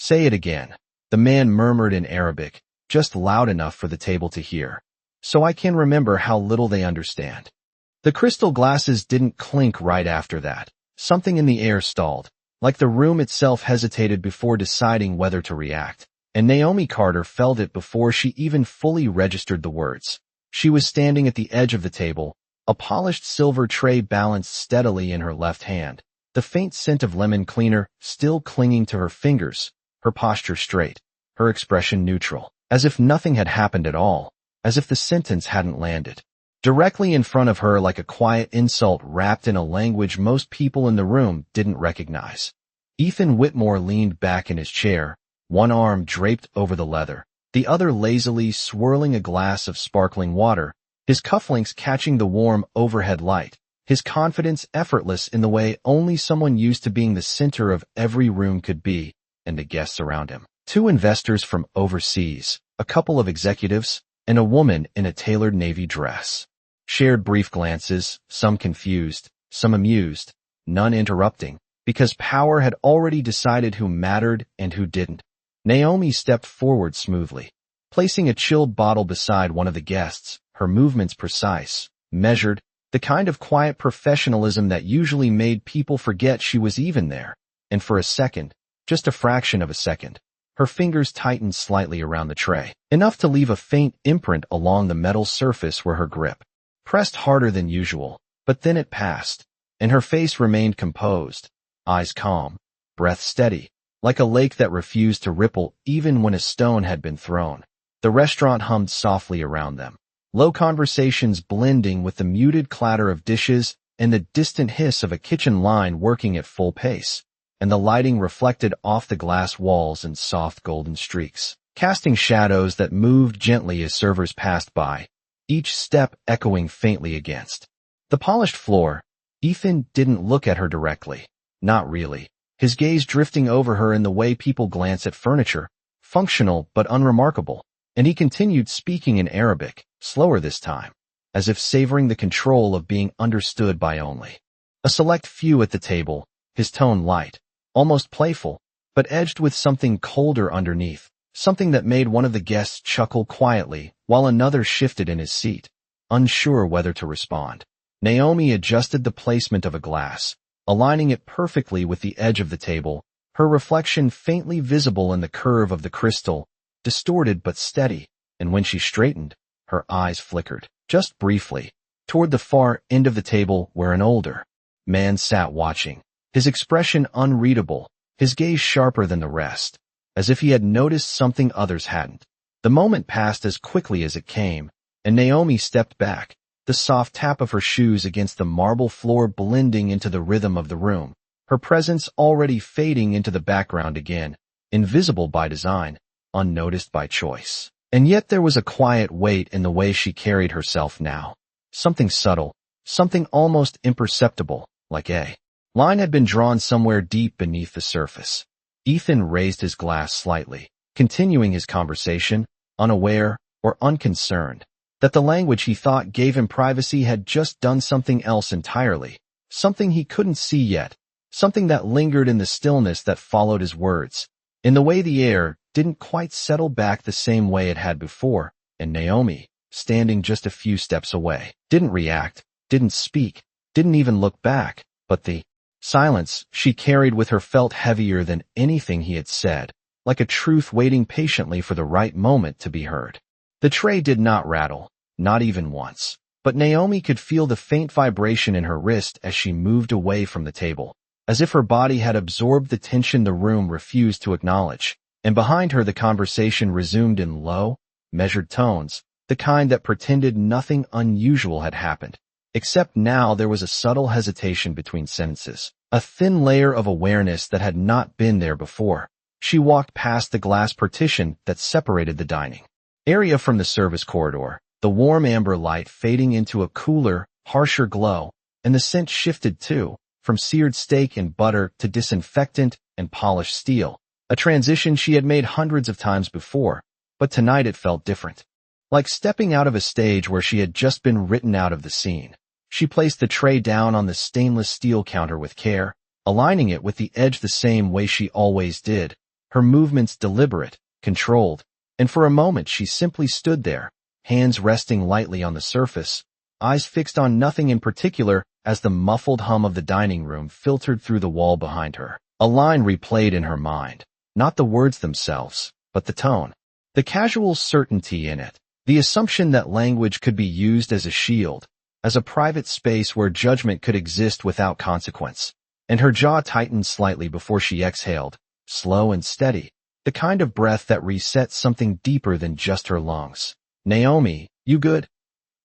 Say it again. The man murmured in Arabic, just loud enough for the table to hear. So I can remember how little they understand. The crystal glasses didn't clink right after that. Something in the air stalled, like the room itself hesitated before deciding whether to react. And Naomi Carter felt it before she even fully registered the words. She was standing at the edge of the table, a polished silver tray balanced steadily in her left hand, the faint scent of lemon cleaner still clinging to her fingers, her posture straight, her expression neutral, as if nothing had happened at all, as if the sentence hadn't landed. Directly in front of her, like a quiet insult wrapped in a language most people in the room didn't recognize. Ethan Whitmore leaned back in his chair, one arm draped over the leather, the other lazily swirling a glass of sparkling water, his cufflinks catching the warm overhead light, his confidence effortless in the way only someone used to being the center of every room could be, and the guests around him. 2 investors from overseas, a couple of executives, and a woman in a tailored navy dress. Shared brief glances, some confused, some amused, none interrupting, because power had already decided who mattered and who didn't. Naomi stepped forward smoothly, placing a chilled bottle beside one of the guests, her movements precise, measured, the kind of quiet professionalism that usually made people forget she was even there. And for a second, just a fraction of a second, her fingers tightened slightly around the tray, enough to leave a faint imprint along the metal surface where her grip pressed harder than usual, but then it passed, and her face remained composed, eyes calm, breath steady, like a lake that refused to ripple even when a stone had been thrown. The restaurant hummed softly around them, low conversations blending with the muted clatter of dishes and the distant hiss of a kitchen line working at full pace, and the lighting reflected off the glass walls in soft golden streaks, casting shadows that moved gently as servers passed by, each step echoing faintly against the polished floor. Ethan didn't look at her directly. Not really. His gaze drifting over her in the way people glance at furniture, functional but unremarkable, and he continued speaking in Arabic, slower this time, as if savoring the control of being understood by only a select few at the table, his tone light, almost playful, but edged with something colder underneath, something that made one of the guests chuckle quietly while another shifted in his seat, unsure whether to respond. Naomi adjusted the placement of a glass, aligning it perfectly with the edge of the table, her reflection faintly visible in the curve of the crystal, distorted but steady, and when she straightened, her eyes flickered, just briefly, toward the far end of the table where an older man sat watching, his expression unreadable, his gaze sharper than the rest, as if he had noticed something others hadn't. The moment passed as quickly as it came, and Naomi stepped back, the soft tap of her shoes against the marble floor blending into the rhythm of the room, her presence already fading into the background again, invisible by design, unnoticed by choice. And yet there was a quiet weight in the way she carried herself now. Something subtle, something almost imperceptible, like a line had been drawn somewhere deep beneath the surface. Ethan raised his glass slightly, continuing his conversation, unaware or unconcerned that the language he thought gave him privacy had just done something else entirely, something he couldn't see yet, something that lingered in the stillness that followed his words, in the way the air didn't quite settle back the same way it had before, and Naomi, standing just a few steps away, didn't react, didn't speak, didn't even look back, but the silence she carried with her felt heavier than anything he had said, like a truth waiting patiently for the right moment to be heard. The tray did not rattle, not even once, but Naomi could feel the faint vibration in her wrist as she moved away from the table, as if her body had absorbed the tension the room refused to acknowledge, and behind her the conversation resumed in low, measured tones, the kind that pretended nothing unusual had happened. Except now there was a subtle hesitation between sentences, a thin layer of awareness that had not been there before. She walked past the glass partition that separated the dining area from the service corridor, the warm amber light fading into a cooler, harsher glow, and the scent shifted too, from seared steak and butter to disinfectant and polished steel, a transition she had made hundreds of times before, but tonight it felt different. Like stepping out of a stage where she had just been written out of the scene. She placed the tray down on the stainless steel counter with care, aligning it with the edge the same way she always did, her movements deliberate, controlled, and for a moment she simply stood there, hands resting lightly on the surface, eyes fixed on nothing in particular as the muffled hum of the dining room filtered through the wall behind her. A line replayed in her mind, not the words themselves, but the tone. The casual certainty in it, the assumption that language could be used as a shield, as a private space where judgment could exist without consequence. And her jaw tightened slightly before she exhaled, slow and steady, the kind of breath that resets something deeper than just her lungs. "Naomi, you good?"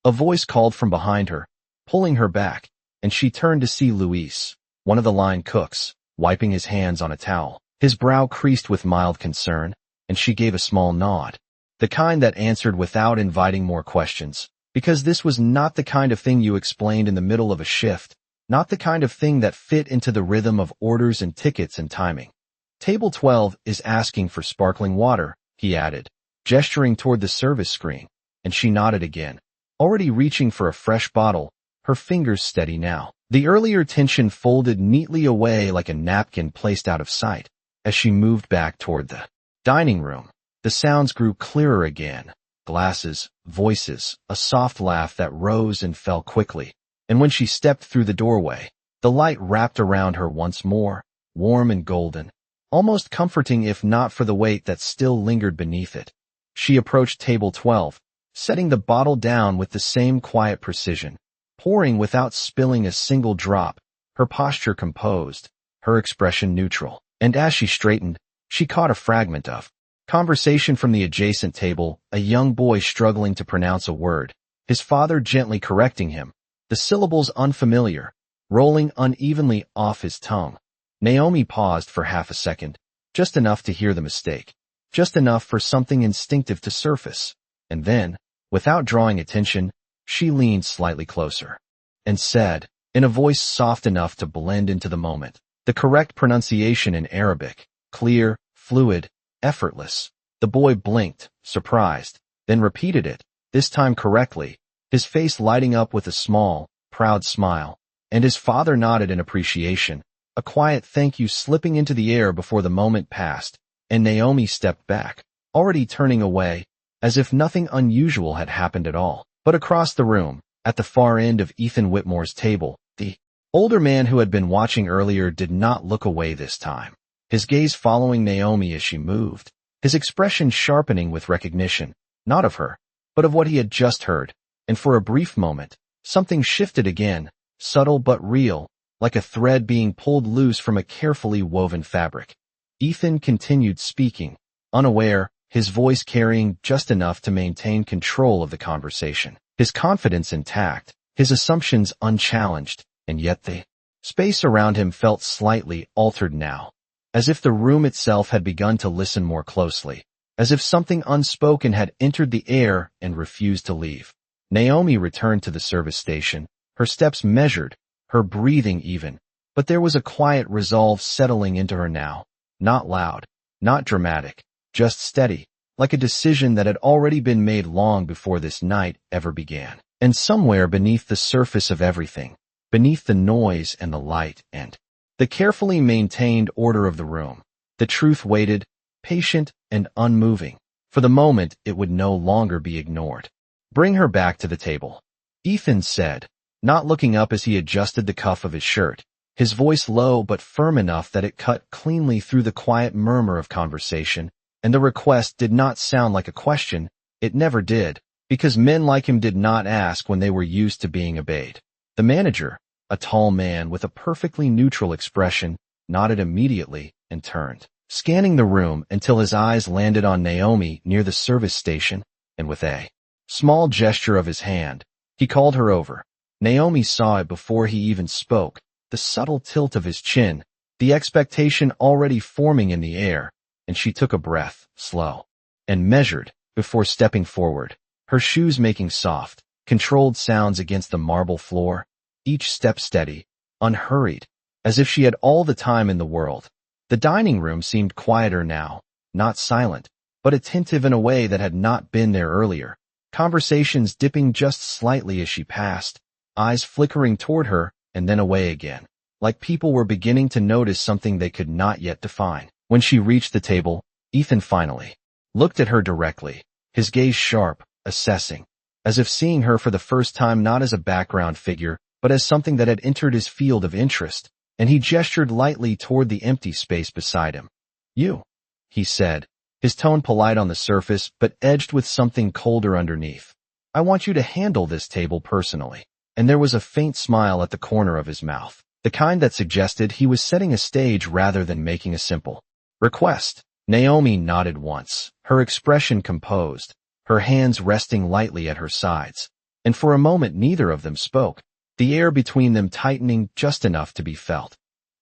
A voice called from behind her, pulling her back, and she turned to see Luis, one of the line cooks, wiping his hands on a towel. His brow creased with mild concern, and she gave a small nod, the kind that answered without inviting more questions, because this was not the kind of thing you explained in the middle of a shift, not the kind of thing that fit into the rhythm of orders and tickets and timing. "Table 12 is asking for sparkling water," he added, gesturing toward the service screen, and she nodded again, already reaching for a fresh bottle, her fingers steady now. The earlier tension folded neatly away like a napkin placed out of sight. As she moved back toward the dining room, the sounds grew clearer again. Glasses, voices, a soft laugh that rose and fell quickly. And when she stepped through the doorway, the light wrapped around her once more, warm and golden, almost comforting if not for the weight that still lingered beneath it. She approached table 12, setting the bottle down with the same quiet precision, pouring without spilling a single drop, her posture composed, her expression neutral. And as she straightened, she caught a fragment of conversation from the adjacent table, a young boy struggling to pronounce a word, his father gently correcting him, the syllables unfamiliar, rolling unevenly off his tongue. Naomi paused for half a second, just enough to hear the mistake, just enough for something instinctive to surface, and then, without drawing attention, she leaned slightly closer and said, in a voice soft enough to blend into the moment, the correct pronunciation in Arabic, clear, fluid, effortless. The boy blinked, surprised, then repeated it, this time correctly, his face lighting up with a small, proud smile, and his father nodded in appreciation, a quiet thank you slipping into the air before the moment passed, and Naomi stepped back, already turning away, as if nothing unusual had happened at all. But across the room, at the far end of Ethan Whitmore's table, the older man who had been watching earlier did not look away this time, his gaze following Naomi as she moved, his expression sharpening with recognition, not of her, but of what he had just heard, and for a brief moment, something shifted again, subtle but real, like a thread being pulled loose from a carefully woven fabric. Ethan continued speaking, unaware, his voice carrying just enough to maintain control of the conversation, his confidence intact, his assumptions unchallenged. And yet the space around him felt slightly altered now, as if the room itself had begun to listen more closely, as if something unspoken had entered the air and refused to leave. Naomi returned to the service station, her steps measured, her breathing even, but there was a quiet resolve settling into her now, not loud, not dramatic, just steady, like a decision that had already been made long before this night ever began. And somewhere beneath the surface of everything, beneath the noise and the light and the carefully maintained order of the room, the truth waited, patient and unmoving. For the moment, it would no longer be ignored. "Bring her back to the table," Ethan said, not looking up as he adjusted the cuff of his shirt, his voice low but firm enough that it cut cleanly through the quiet murmur of conversation, and the request did not sound like a question. It never did, because men like him did not ask when they were used to being obeyed. The manager, a tall man with a perfectly neutral expression, nodded immediately and turned, scanning the room until his eyes landed on Naomi near the service station, and with a small gesture of his hand, he called her over. Naomi saw it before he even spoke, the subtle tilt of his chin, the expectation already forming in the air, and she took a breath, slow and measured, before stepping forward, her shoes making soft, controlled sounds against the marble floor, each step steady, unhurried, as if she had all the time in the world. The dining room seemed quieter now, not silent, but attentive in a way that had not been there earlier, conversations dipping just slightly as she passed, eyes flickering toward her and then away again, like people were beginning to notice something they could not yet define. When she reached the table, Ethan finally looked at her directly, his gaze sharp, assessing, as if seeing her for the first time not as a background figure, but as something that had entered his field of interest, and he gestured lightly toward the empty space beside him. "You," he said, his tone polite on the surface, but edged with something colder underneath. "I want you to handle this table personally." And there was a faint smile at the corner of his mouth, the kind that suggested he was setting a stage rather than making a simple request. Naomi nodded once, her expression composed, her hands resting lightly at her sides, and for a moment neither of them spoke, the air between them tightening just enough to be felt.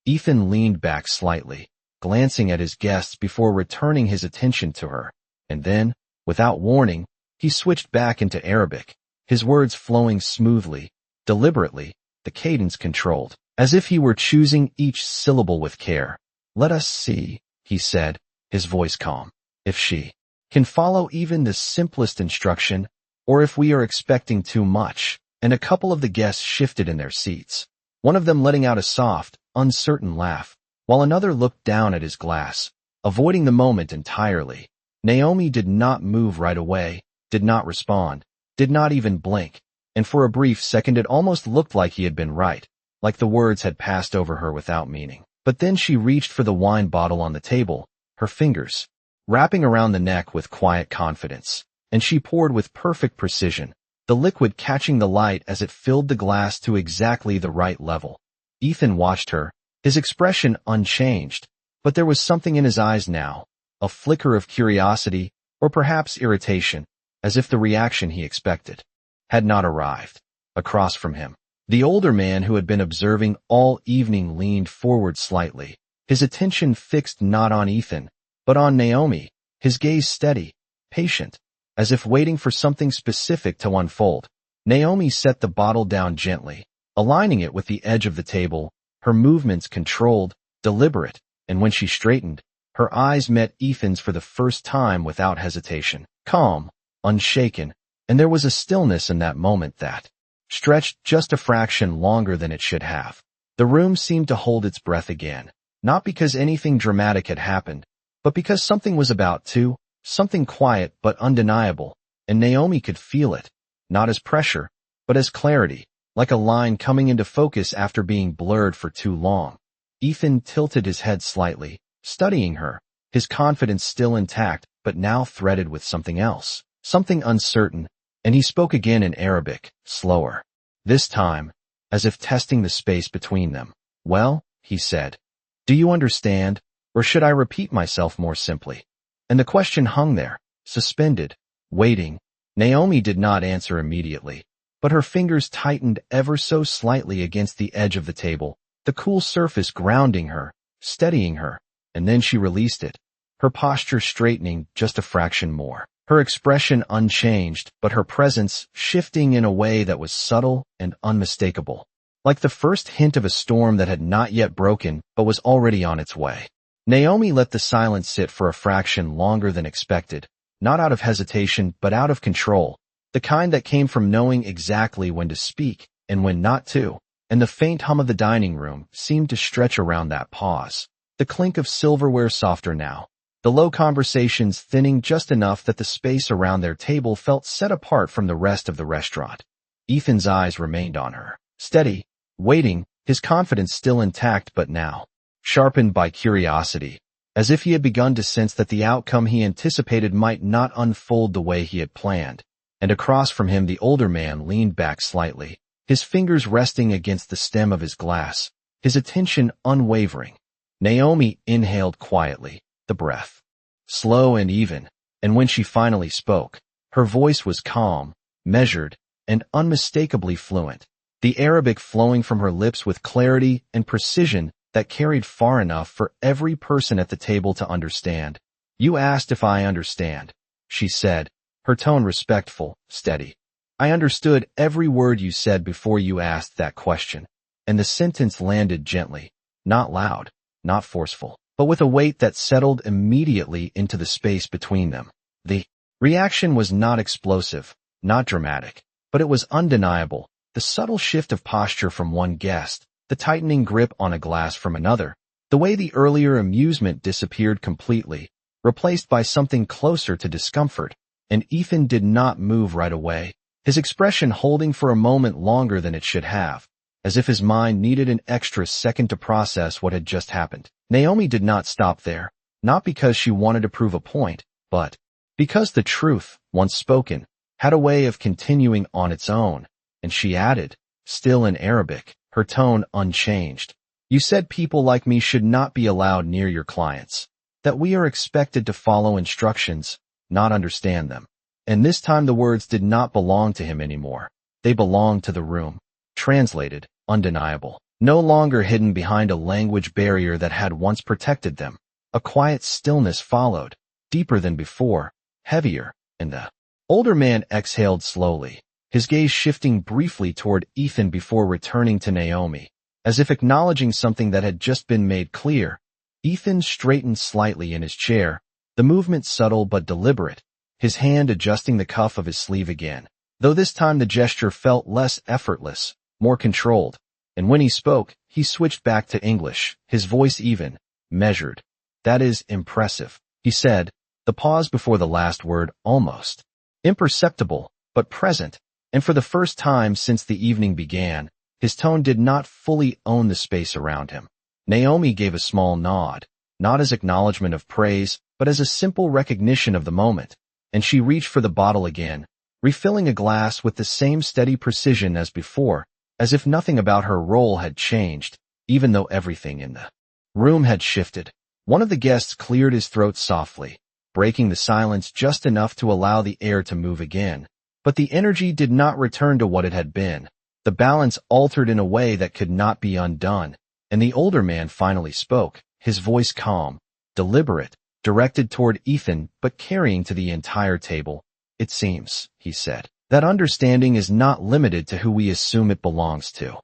Ethan leaned back slightly, glancing at his guests before returning his attention to her, and then, without warning, he switched back into Arabic, his words flowing smoothly, deliberately, the cadence controlled, as if he were choosing each syllable with care. "Let us see," he said, his voice calm, "if she can follow even the simplest instruction, or if we are expecting too much." And a couple of the guests shifted in their seats, one of them letting out a soft, uncertain laugh, while another looked down at his glass, avoiding the moment entirely. Naomi did not move right away, did not respond, did not even blink, and for a brief second it almost looked like he had been right, like the words had passed over her without meaning. But then she reached for the wine bottle on the table, her fingers wrapping around the neck with quiet confidence, and she poured with perfect precision, the liquid catching the light as it filled the glass to exactly the right level. Ethan watched her, his expression unchanged, but there was something in his eyes now, a flicker of curiosity, or perhaps irritation, as if the reaction he expected had not arrived. Across from him, the older man who had been observing all evening leaned forward slightly, his attention fixed not on Ethan, but on Naomi, his gaze steady, patient, as if waiting for something specific to unfold. Naomi set the bottle down gently, aligning it with the edge of the table, her movements controlled, deliberate, and when she straightened, her eyes met Ethan's for the first time without hesitation, calm, unshaken, and there was a stillness in that moment that stretched just a fraction longer than it should have. The room seemed to hold its breath again, not because anything dramatic had happened, but because something was about to, something quiet but undeniable, and Naomi could feel it, not as pressure, but as clarity, like a line coming into focus after being blurred for too long. Ethan tilted his head slightly, studying her, his confidence still intact but now threaded with something else, something uncertain, and he spoke again in Arabic, slower. This time, as if testing the space between them. "Well," he said, "do you understand, or should I repeat myself more simply?" And the question hung there, suspended, waiting. Naomi did not answer immediately, but her fingers tightened ever so slightly against the edge of the table, the cool surface grounding her, steadying her, and then she released it, her posture straightening just a fraction more, her expression unchanged, but her presence shifting in a way that was subtle and unmistakable, like the first hint of a storm that had not yet broken but was already on its way. Naomi let the silence sit for a fraction longer than expected, not out of hesitation but out of control, the kind that came from knowing exactly when to speak and when not to, and the faint hum of the dining room seemed to stretch around that pause, the clink of silverware softer now, the low conversations thinning just enough that the space around their table felt set apart from the rest of the restaurant. Ethan's eyes remained on her, steady, waiting, his confidence still intact but now sharpened by curiosity, as if he had begun to sense that the outcome he anticipated might not unfold the way he had planned. And across from him the older man leaned back slightly, his fingers resting against the stem of his glass, his attention unwavering. Naomi inhaled quietly, the breath slow and even, and when she finally spoke, her voice was calm, measured, and unmistakably fluent, the Arabic flowing from her lips with clarity and precision that carried far enough for every person at the table to understand. "You asked if I understand," she said, her tone respectful, steady. "I understood every word you said before you asked that question." And the sentence landed gently, not loud, not forceful, but with a weight that settled immediately into the space between them. The reaction was not explosive, not dramatic, but it was undeniable, the subtle shift of posture from one guest, the tightening grip on a glass from another, The way the earlier amusement disappeared completely, replaced by something closer to discomfort, and Ethan did not move right away, his expression holding for a moment longer than it should have, as if his mind needed an extra second to process what had just happened. Naomi did not stop there, not because she wanted to prove a point, but because the truth, once spoken, had a way of continuing on its own, and she added, still in Arabic, her tone unchanged. You said people like me should not be allowed near your clients, that we are expected to follow instructions, not understand them. And this time the words did not belong to him anymore. They belonged to the room. Translated, undeniable. No longer hidden behind a language barrier that had once protected them. A quiet stillness followed, deeper than before, heavier, and the older man exhaled slowly, his gaze shifting briefly toward Ethan before returning to Naomi, as if acknowledging something that had just been made clear. Ethan straightened slightly in his chair, the movement subtle but deliberate, his hand adjusting the cuff of his sleeve again, though this time the gesture felt less effortless, more controlled, and when he spoke, he switched back to English, his voice even, measured. That is impressive, he said, the pause before the last word almost imperceptible, but present, and for the first time since the evening began, his tone did not fully own the space around him. Naomi gave a small nod, not as acknowledgement of praise, but as a simple recognition of the moment, and she reached for the bottle again, refilling a glass with the same steady precision as before, as if nothing about her role had changed, even though everything in the room had shifted. One of the guests cleared his throat softly, breaking the silence just enough to allow the air to move again. But the energy did not return to what it had been. The balance altered in a way that could not be undone, and the older man finally spoke, his voice calm, deliberate, directed toward Ethan but carrying to the entire table. It seems, he said, that understanding is not limited to who we assume it belongs to.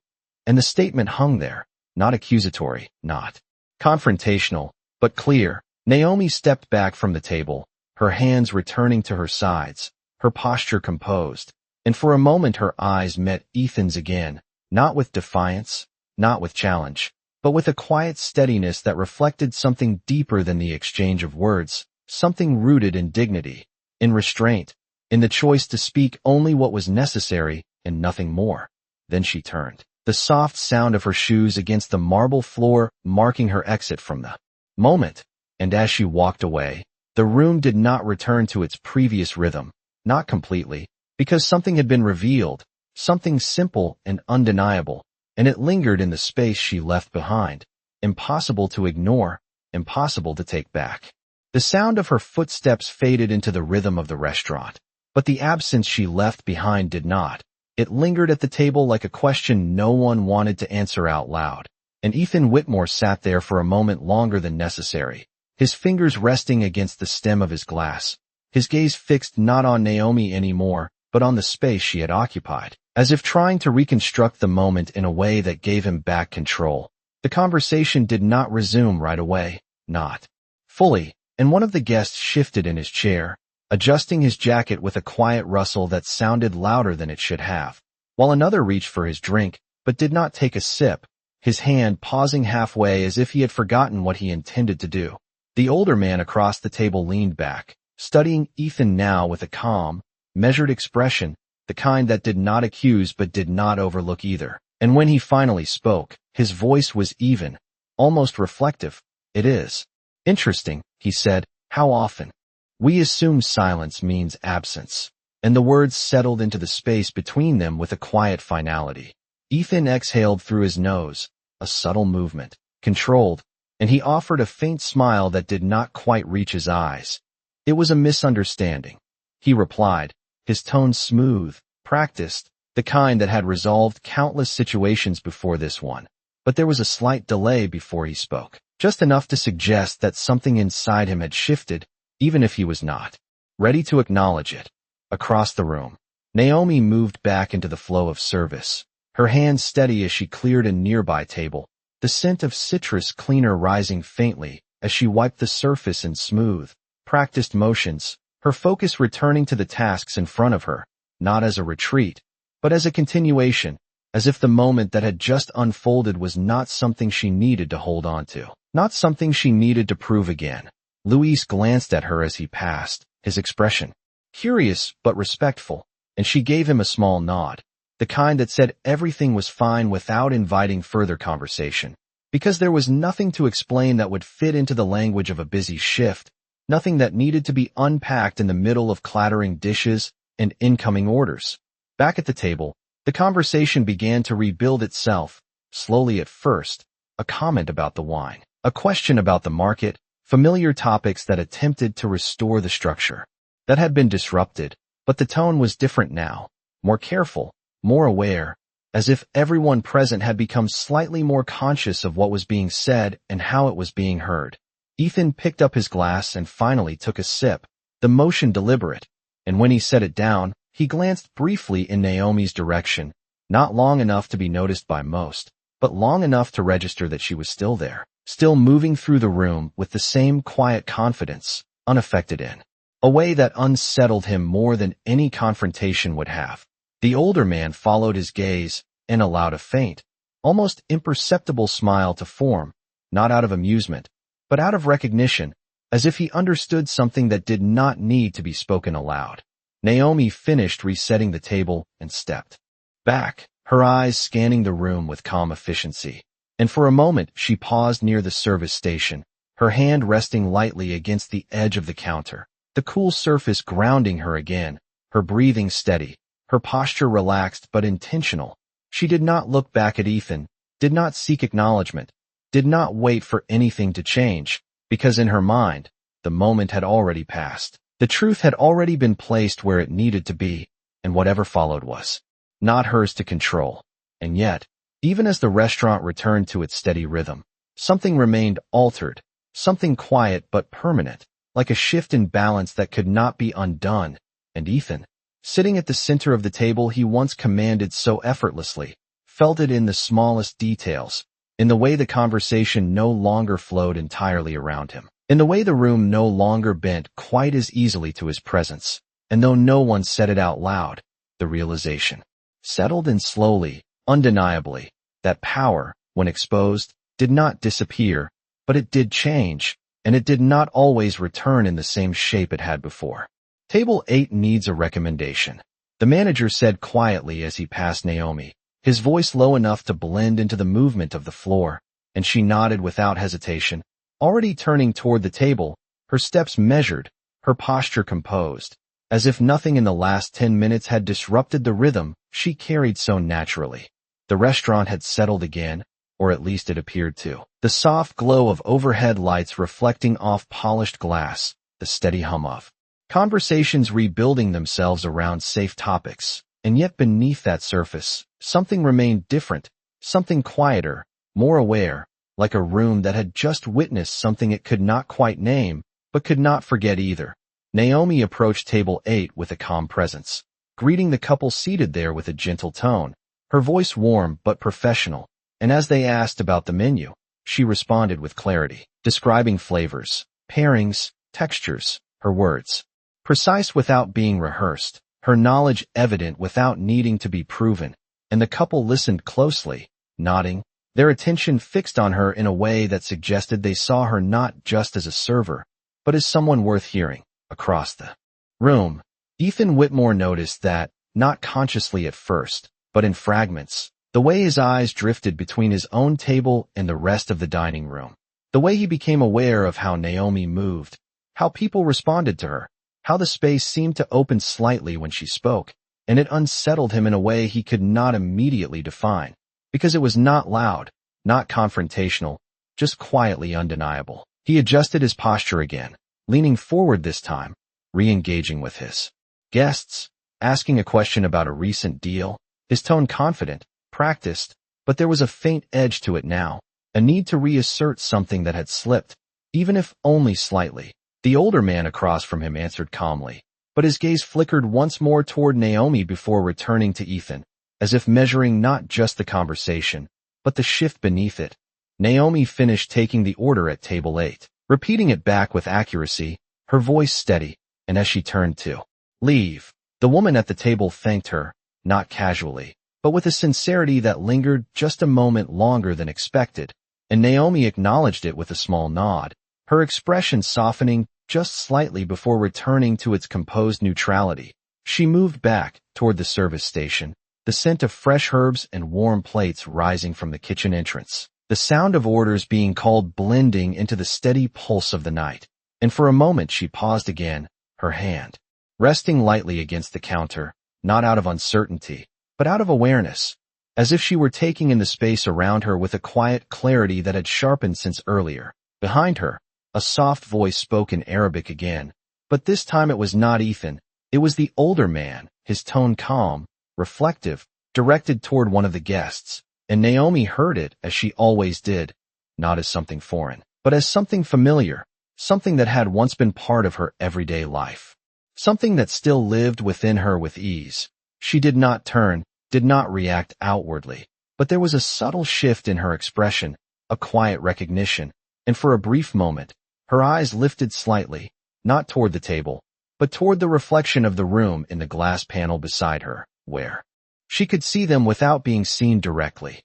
And the statement hung there, not accusatory, not confrontational, but clear. Naomi stepped back from the table, her hands returning to her sides, her posture composed, and for a moment her eyes met Ethan's again, not with defiance, not with challenge, but with a quiet steadiness that reflected something deeper than the exchange of words, something rooted in dignity, in restraint, in the choice to speak only what was necessary and nothing more. Then she turned, the soft sound of her shoes against the marble floor marking her exit from the moment, and as she walked away, the room did not return to its previous rhythm, not completely, because something had been revealed, something simple and undeniable, and it lingered in the space she left behind, impossible to ignore, impossible to take back. The sound of her footsteps faded into the rhythm of the restaurant, but the absence she left behind did not. It lingered at the table like a question no one wanted to answer out loud, and Ethan Whitmore sat there for a moment longer than necessary, his fingers resting against the stem of his glass, his gaze fixed not on Naomi anymore, but on the space she had occupied, as if trying to reconstruct the moment in a way that gave him back control. The conversation did not resume right away, not fully, and one of the guests shifted in his chair, adjusting his jacket with a quiet rustle that sounded louder than it should have, while another reached for his drink, but did not take a sip, his hand pausing halfway as if he had forgotten what he intended to do. The older man across the table leaned back, studying Ethan now with a calm, measured expression, the kind that did not accuse but did not overlook either. And when he finally spoke, his voice was even, almost reflective. It is interesting, he said, how often we assume silence means absence. And the words settled into the space between them with a quiet finality. Ethan exhaled through his nose, a subtle movement, controlled, and he offered a faint smile that did not quite reach his eyes. It was a misunderstanding, he replied, his tone smooth, practiced, the kind that had resolved countless situations before this one. But there was a slight delay before he spoke, just enough to suggest that something inside him had shifted, even if he was not ready to acknowledge it. Across the room, Naomi moved back into the flow of service, her hands steady as she cleared a nearby table, the scent of citrus cleaner rising faintly as she wiped the surface in smooth, practiced motions, her focus returning to the tasks in front of her, not as a retreat, but as a continuation, as if the moment that had just unfolded was not something she needed to hold on to. not something she needed to prove again. Luis glanced at her as he passed, his expression curious but respectful, and she gave him a small nod, the kind that said everything was fine without inviting further conversation. Because there was nothing to explain that would fit into the language of a busy shift, nothing that needed to be unpacked in the middle of clattering dishes and incoming orders. Back at the table, the conversation began to rebuild itself, slowly at first, a comment about the wine, a question about the market, familiar topics that attempted to restore the structure that had been disrupted, but the tone was different now, more careful, more aware, as if everyone present had become slightly more conscious of what was being said and how it was being heard. Ethan picked up his glass and finally took a sip, the motion deliberate, and when he set it down, he glanced briefly in Naomi's direction, not long enough to be noticed by most, but long enough to register that she was still there, still moving through the room with the same quiet confidence, unaffected in a way that unsettled him more than any confrontation would have. The older man followed his gaze and allowed a faint, almost imperceptible smile to form, not out of amusement, but out of recognition, as if he understood something that did not need to be spoken aloud. Naomi finished resetting the table and stepped back, her eyes scanning the room with calm efficiency. And for a moment she paused near the service station, her hand resting lightly against the edge of the counter, the cool surface grounding her again, her breathing steady, her posture relaxed but intentional. She did not look back at Ethan, did not seek acknowledgement, did not wait for anything to change, because in her mind, the moment had already passed. The truth had already been placed where it needed to be, and whatever followed was not hers to control. And yet, even as the restaurant returned to its steady rhythm, something remained altered, something quiet but permanent, like a shift in balance that could not be undone, and Ethan, sitting at the center of the table he once commanded so effortlessly, felt it in the smallest details, in the way the conversation no longer flowed entirely around him, in the way the room no longer bent quite as easily to his presence, and though no one said it out loud, the realization settled in slowly, undeniably, that power, when exposed, did not disappear, but it did change, and it did not always return in the same shape it had before. Table 8 needs a recommendation, the manager said quietly as he passed Naomi, his voice low enough to blend into the movement of the floor, and she nodded without hesitation, already turning toward the table, her steps measured, her posture composed, as if nothing in the last 10 minutes had disrupted the rhythm she carried so naturally. The restaurant had settled again, or at least it appeared to. The soft glow of overhead lights reflecting off polished glass, the steady hum of conversations rebuilding themselves around safe topics, and yet beneath that surface, something remained different, something quieter, more aware, like a room that had just witnessed something it could not quite name, but could not forget either. Naomi approached table 8 with a calm presence, greeting the couple seated there with a gentle tone, her voice warm but professional, and as they asked about the menu, she responded with clarity, describing flavors, pairings, textures, her words precise without being rehearsed, her knowledge evident without needing to be proven, and the couple listened closely, nodding, their attention fixed on her in a way that suggested they saw her not just as a server, but as someone worth hearing. Across the room, Ethan Whitmore noticed that, not consciously at first, but in fragments, the way his eyes drifted between his own table and the rest of the dining room, the way he became aware of how Naomi moved, how people responded to her, how the space seemed to open slightly when she spoke, and it unsettled him in a way he could not immediately define, because it was not loud, not confrontational, just quietly undeniable. He adjusted his posture again, leaning forward this time, re-engaging with his guests, asking a question about a recent deal, his tone confident, practiced, but there was a faint edge to it now, a need to reassert something that had slipped, even if only slightly. The older man across from him answered calmly, but his gaze flickered once more toward Naomi before returning to Ethan, as if measuring not just the conversation, but the shift beneath it. Naomi finished taking the order at table 8, repeating it back with accuracy, her voice steady, and as she turned to leave, the woman at the table thanked her, not casually, but with a sincerity that lingered just a moment longer than expected, and Naomi acknowledged it with a small nod, her expression softening just slightly before returning to its composed neutrality. She moved back toward the service station, the scent of fresh herbs and warm plates rising from the kitchen entrance, the sound of orders being called blending into the steady pulse of the night. And for a moment she paused again, her hand resting lightly against the counter, not out of uncertainty, but out of awareness, as if she were taking in the space around her with a quiet clarity that had sharpened since earlier. Behind her, a soft voice spoke in Arabic again, but this time it was not Ethan. It was the older man, his tone calm, reflective, directed toward one of the guests, and Naomi heard it as she always did, not as something foreign, but as something familiar, something that had once been part of her everyday life, something that still lived within her with ease. She did not turn, did not react outwardly, but there was a subtle shift in her expression, a quiet recognition, and for a brief moment, her eyes lifted slightly, not toward the table, but toward the reflection of the room in the glass panel beside her, where she could see them without being seen directly.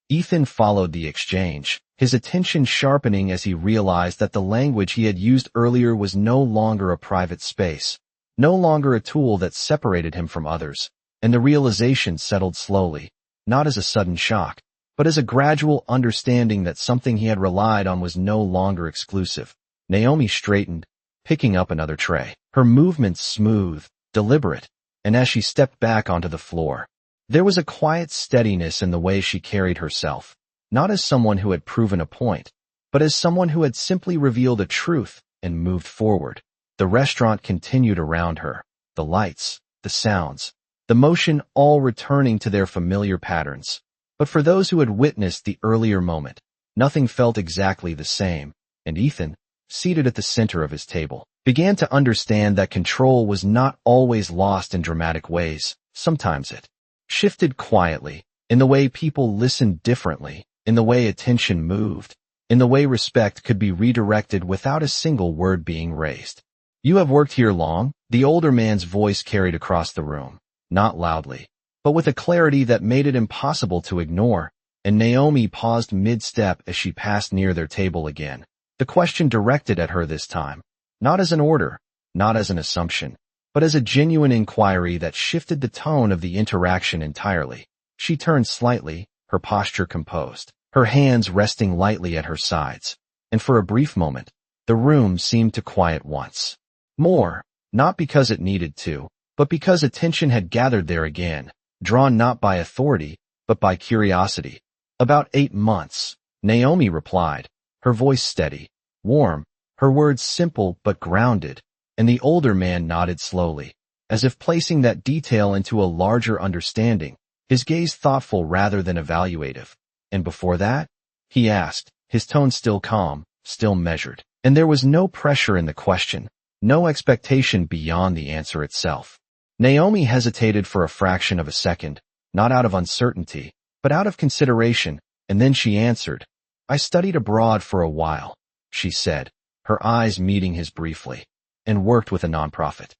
Ethan followed the exchange, his attention sharpening as he realized that the language he had used earlier was no longer a private space, no longer a tool that separated him from others, and the realization settled slowly, not as a sudden shock, but as a gradual understanding that something he had relied on was no longer exclusive. Naomi straightened, picking up another tray, her movements smooth, deliberate, and as she stepped back onto the floor, there was a quiet steadiness in the way she carried herself, not as someone who had proven a point, but as someone who had simply revealed a truth and moved forward. The restaurant continued around her, the lights, the sounds, the motion all returning to their familiar patterns. But for those who had witnessed the earlier moment, nothing felt exactly the same, and Ethan, seated at the center of his table, began to understand that control was not always lost in dramatic ways. Sometimes it shifted quietly, in the way people listened differently, in the way attention moved, in the way respect could be redirected without a single word being raised. "You have worked here long?" The older man's voice carried across the room, not loudly, but with a clarity that made it impossible to ignore, and Naomi paused mid-step as she passed near their table again, the question directed at her this time, not as an order, not as an assumption, but as a genuine inquiry that shifted the tone of the interaction entirely. She turned slightly, her posture composed, her hands resting lightly at her sides, and for a brief moment, the room seemed to quiet once more, not because it needed to, but because attention had gathered there again, drawn not by authority, but by curiosity. "About 8 months, Naomi replied, her voice steady, warm, her words simple but grounded, and the older man nodded slowly, as if placing that detail into a larger understanding, his gaze thoughtful rather than evaluative. "And before that?" he asked, his tone still calm, still measured, and there was no pressure in the question, no expectation beyond the answer itself. Naomi hesitated for a fraction of a second, not out of uncertainty, but out of consideration, and then she answered, "I studied abroad for a while," she said, her eyes meeting his briefly, "and worked with a nonprofit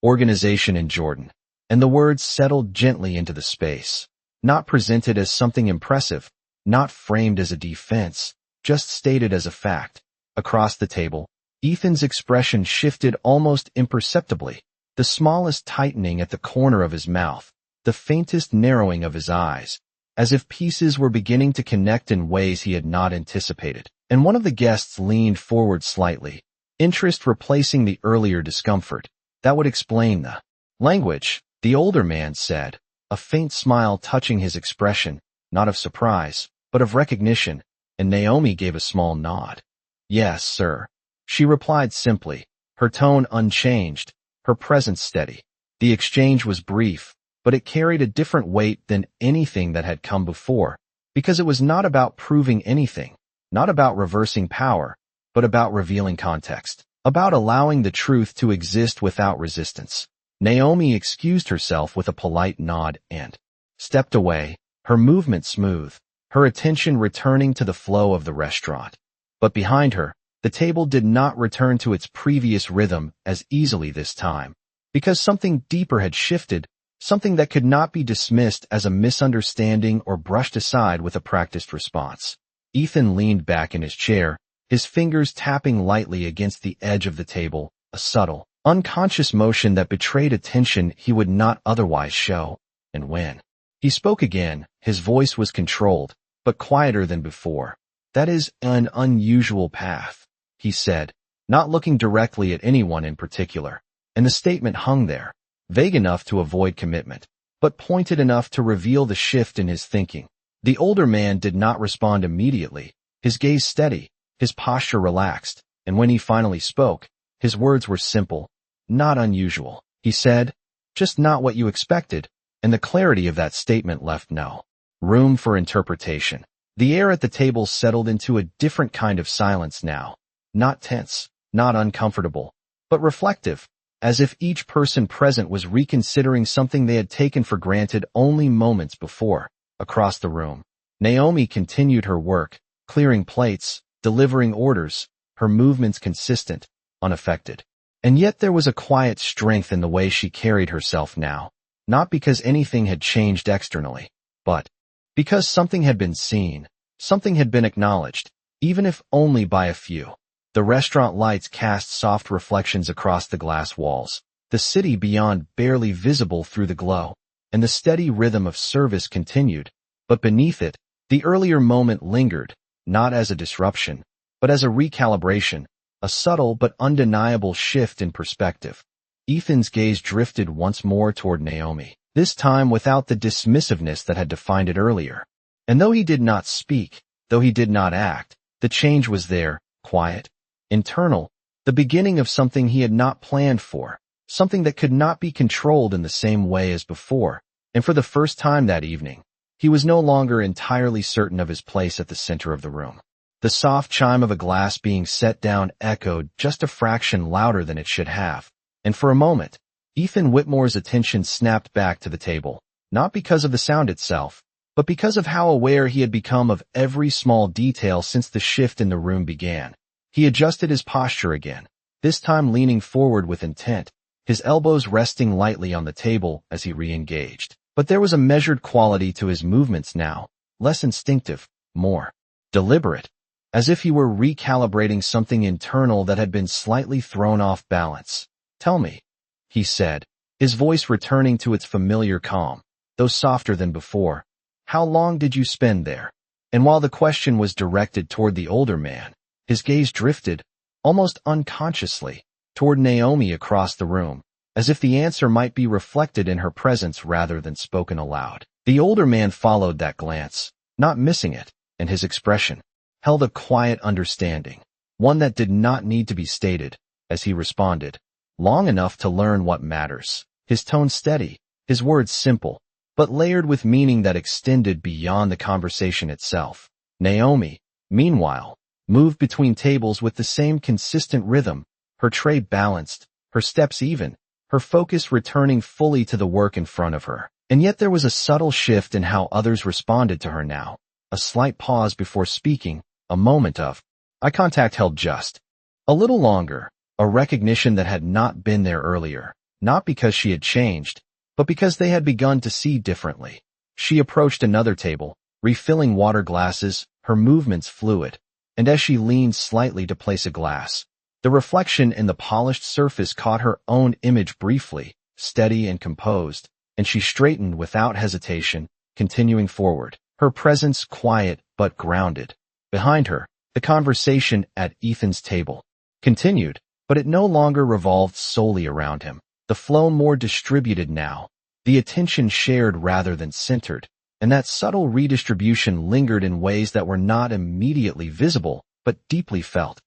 organization in Jordan." And the words settled gently into the space, not presented as something impressive, not framed as a defense, just stated as a fact. Across the table, Ethan's expression shifted almost imperceptibly, the smallest tightening at the corner of his mouth, the faintest narrowing of his eyes, as if pieces were beginning to connect in ways he had not anticipated. And one of the guests leaned forward slightly, interest replacing the earlier discomfort. "That would explain the language," the older man said, a faint smile touching his expression, not of surprise, but of recognition, and Naomi gave a small nod. "Yes, sir," she replied simply, her tone unchanged, her presence steady. The exchange was brief, but it carried a different weight than anything that had come before, because it was not about proving anything, not about reversing power, but about revealing context, about allowing the truth to exist without resistance. Naomi excused herself with a polite nod and stepped away, her movement smooth, her attention returning to the flow of the restaurant. But behind her, the table did not return to its previous rhythm as easily this time, because something deeper had shifted, something that could not be dismissed as a misunderstanding or brushed aside with a practiced response. Ethan leaned back in his chair, his fingers tapping lightly against the edge of the table, a subtle, unconscious motion that betrayed a tension he would not otherwise show. And when he spoke again, his voice was controlled, but quieter than before. "That is an unusual path," he said, not looking directly at anyone in particular. And the statement hung there, vague enough to avoid commitment, but pointed enough to reveal the shift in his thinking. The older man did not respond immediately, his gaze steady, his posture relaxed, and when he finally spoke, his words were simple. "Not unusual," he said, "just not what you expected," and the clarity of that statement left no room for interpretation. The air at the table settled into a different kind of silence now, not tense, not uncomfortable, but reflective, as if each person present was reconsidering something they had taken for granted only moments before. Across the room, Naomi continued her work, clearing plates, delivering orders, her movements consistent, unaffected. And yet there was a quiet strength in the way she carried herself now, not because anything had changed externally, but because something had been seen, something had been acknowledged, even if only by a few. The restaurant lights cast soft reflections across the glass walls, the city beyond barely visible through the glow, and the steady rhythm of service continued, but beneath it, the earlier moment lingered, not as a disruption, but as a recalibration, a subtle but undeniable shift in perspective. Ethan's gaze drifted once more toward Naomi, this time without the dismissiveness that had defined it earlier. And though he did not speak, though he did not act, the change was there, quiet, internal, the beginning of something he had not planned for, something that could not be controlled in the same way as before. And for the first time that evening, he was no longer entirely certain of his place at the center of the room. The soft chime of a glass being set down echoed just a fraction louder than it should have, and for a moment, Ethan Whitmore's attention snapped back to the table, not because of the sound itself, but because of how aware he had become of every small detail since the shift in the room began. He adjusted his posture again, this time leaning forward with intent, his elbows resting lightly on the table as he re-engaged. But there was a measured quality to his movements now, less instinctive, more deliberate, as if he were recalibrating something internal that had been slightly thrown off balance. "Tell me," he said, his voice returning to its familiar calm, though softer than before, "how long did you spend there?" And while the question was directed toward the older man, his gaze drifted, almost unconsciously, toward Naomi across the room, as if the answer might be reflected in her presence rather than spoken aloud. The older man followed that glance, not missing it, and his expression held a quiet understanding, one that did not need to be stated, as he responded, "Long enough to learn what matters." His tone steady, his words simple, but layered with meaning that extended beyond the conversation itself. Naomi, meanwhile, moved between tables with the same consistent rhythm, her tray balanced, her steps even, her focus returning fully to the work in front of her. And yet there was a subtle shift in how others responded to her now, a slight pause before speaking, a moment of eye contact held just a little longer, a recognition that had not been there earlier, not because she had changed, but because they had begun to see differently. She approached another table, refilling water glasses, her movements fluid, and as she leaned slightly to place a glass, the reflection in the polished surface caught her own image briefly, steady and composed, and she straightened without hesitation, continuing forward, her presence quiet but grounded. Behind her, the conversation at Ethan's table continued, but it no longer revolved solely around him. The flow more distributed now, the attention shared rather than centered, and that subtle redistribution lingered in ways that were not immediately visible, but deeply felt.